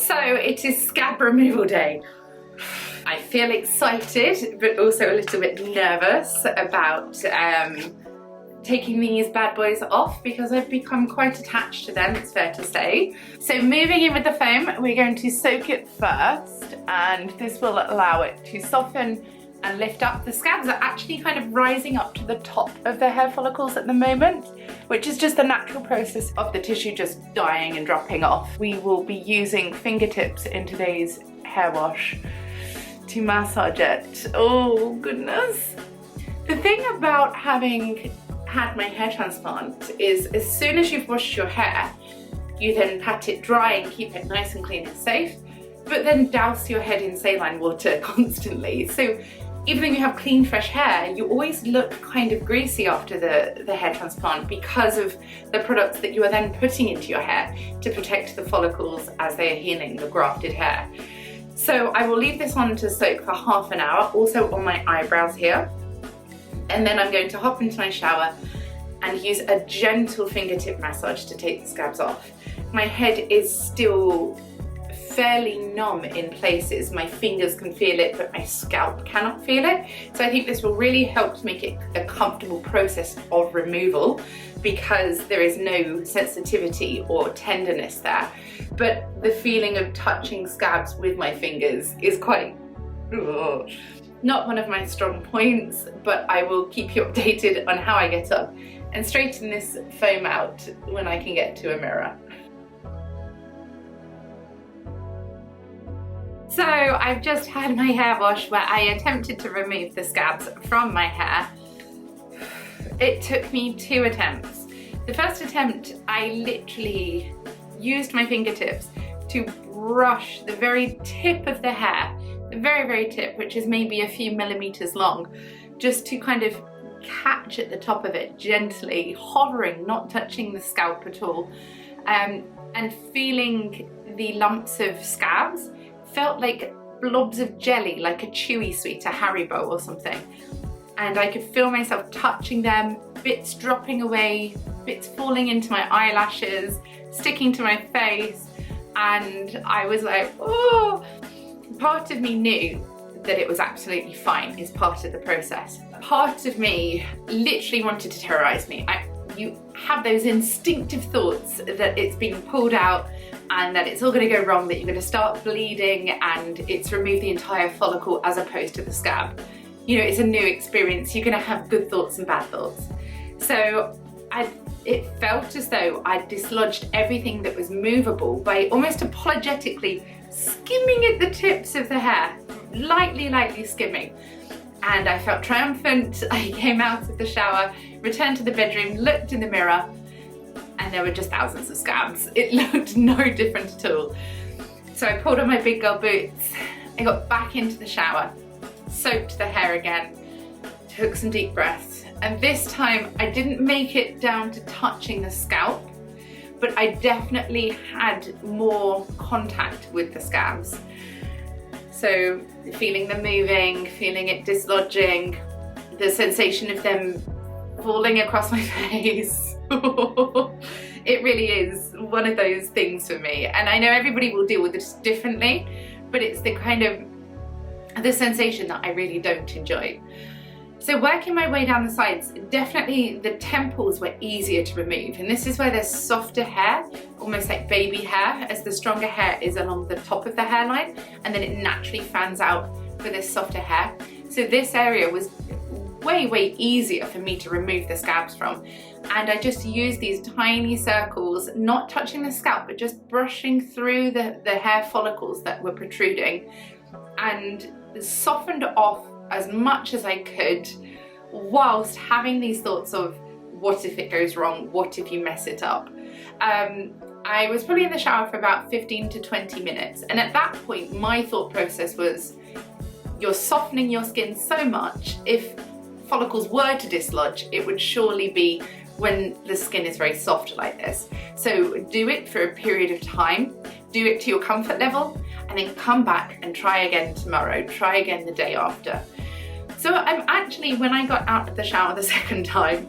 So it is scab removal day. I feel excited, but also a little bit nervous about taking these bad boys off because I've become quite attached to them, it's fair to say. So moving in with the foam, we're going to soak it first, and this will allow it to soften and lift up. The scabs are actually kind of rising up to the top of the hair follicles at the moment, which is just the natural process of the tissue just dying and dropping off. We will be using fingertips in today's hair wash to massage it. Oh goodness. The thing about having had my hair transplant is as soon as you've washed your hair, you then pat it dry and keep it nice and clean and safe, but then douse your head in saline water constantly. So even though you have clean, fresh hair, you always look kind of greasy after the hair transplant because of the products that you are then putting into your hair to protect the follicles as they are healing the grafted hair. So I will leave this on to soak for half an hour, also on my eyebrows here. And then I'm going to hop into my shower and use a gentle fingertip massage to take the scabs off. My head is still fairly numb in places. My fingers can feel it, but my scalp cannot feel it. So I think this will really help to make it a comfortable process of removal because there is no sensitivity or tenderness there. But the feeling of touching scabs with my fingers is quite, not one of my strong points, but I will keep you updated on how I get up and straighten this foam out when I can get to a mirror. So I've just had my hair wash where I attempted to remove the scabs from my hair. It took me 2 attempts. The first attempt, I literally used my fingertips to brush the very tip of the hair, the very, very tip, which is maybe a few millimeters long, just to kind of catch at the top of it gently, hovering, not touching the scalp at all, and feeling the lumps of scabs. Felt like blobs of jelly, like a chewy sweet, a Haribo or something. And I could feel myself touching them, bits dropping away, bits falling into my eyelashes, sticking to my face, and I was like, oh. Part of me knew that it was absolutely fine, is part of the process. Part of me literally wanted to terrorize me. You have those instinctive thoughts that it's being pulled out and that it's all going to go wrong, that you're going to start bleeding and it's removed the entire follicle as opposed to the scab. You know, it's a new experience. You're going to have good thoughts and bad thoughts. So it felt as though I'd dislodged everything that was movable by almost apologetically skimming at the tips of the hair, lightly skimming. And I felt triumphant. I came out of the shower, returned to the bedroom, looked in the mirror, and there were just thousands of scabs. It looked no different at all. So I pulled on my big girl boots, I got back into the shower, soaked the hair again, took some deep breaths, and this time I didn't make it down to touching the scalp, but I definitely had more contact with the scabs. So feeling them moving, feeling it dislodging, the sensation of them falling across my face. It really is one of those things for me. And I know everybody will deal with this differently, but it's the kind of the sensation that I really don't enjoy. So working my way down the sides, definitely the temples were easier to remove. And this is where there's softer hair, almost like baby hair, as the stronger hair is along the top of the hairline, and then it naturally fans out for this softer hair. So this area was way easier for me to remove the scabs from. And I just used these tiny circles, not touching the scalp, but just brushing through the hair follicles that were protruding, and softened off as much as I could, whilst having these thoughts of what if it goes wrong, what if you mess it up. I was probably in the shower for about 15 to 20 minutes, and at that point my thought process was, you're softening your skin so much, if follicles were to dislodge, it would surely be when the skin is very soft like this. So do it for a period of time, do it to your comfort level, and then come back and try again tomorrow, try again the day after. So I'm actually, when I got out of the shower the second time,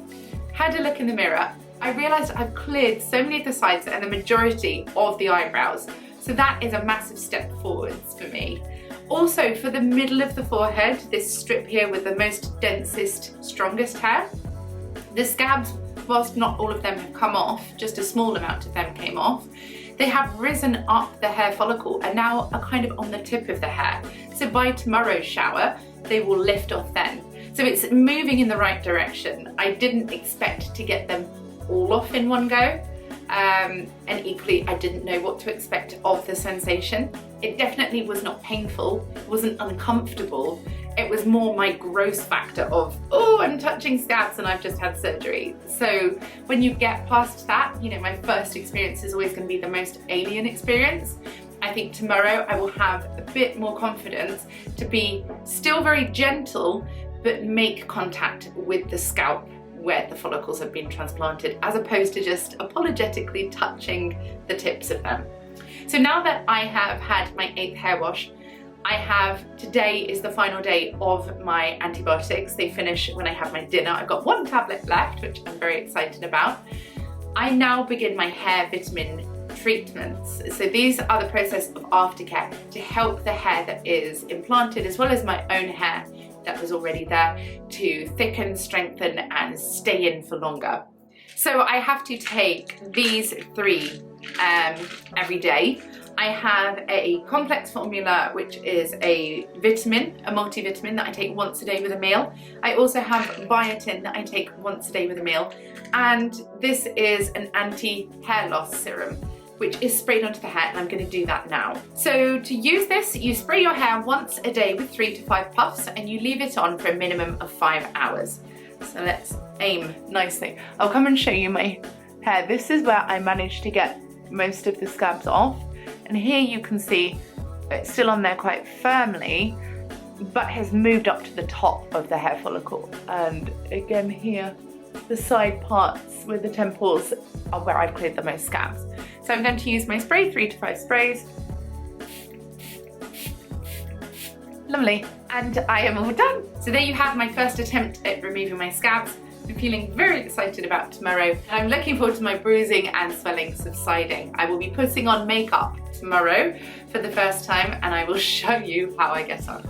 had a look in the mirror, I realised I've cleared so many of the sides and the majority of the eyebrows. So that is a massive step forwards for me. Also, for the middle of the forehead, this strip here with the most densest, strongest hair, the scabs, whilst not all of them have come off, just a small amount of them came off, they have risen up the hair follicle and now are kind of on the tip of the hair. So by tomorrow's shower, they will lift off then. So it's moving in the right direction. I didn't expect to get them all off in one go. And equally, I didn't know what to expect of the sensation. It definitely was not painful, it wasn't uncomfortable. It was more my gross factor of, oh, I'm touching scabs and I've just had surgery. So when you get past that, you know, my first experience is always going to be the most alien experience. I think tomorrow I will have a bit more confidence to be still very gentle, but make contact with the scalp where the follicles have been transplanted, as opposed to just apologetically touching the tips of them. So now that I have had my 8th hair wash, today is the final day of my antibiotics. They finish when I have my dinner. I've got 1 tablet left, which I'm very excited about. I now begin my hair vitamin treatments. So these are the process of aftercare to help the hair that is implanted, as well as my own hair that was already there, to thicken, strengthen and stay in for longer. So I have to take these 3 every day. I have a complex formula, which is a vitamin, a multivitamin that I take once a day with a meal. I also have biotin that I take once a day with a meal. And this is an anti-hair loss serum, which is sprayed onto the hair, and I'm going to do that now. So to use this, you spray your hair once a day with 3 to 5 puffs, and you leave it on for a minimum of 5 hours. So let's aim nicely. I'll come and show you my hair. This is where I managed to get most of the scabs off. And here you can see it's still on there quite firmly, but has moved up to the top of the hair follicle. And again here, the side parts with the temples are where I've cleared the most scabs. So I'm going to use my spray, 3 to 5 sprays. Lovely, and I am all done. So there you have my first attempt at removing my scabs. I'm feeling very excited about tomorrow, and I'm looking forward to my bruising and swelling subsiding. I will be putting on makeup tomorrow for the first time, and I will show you how I get on.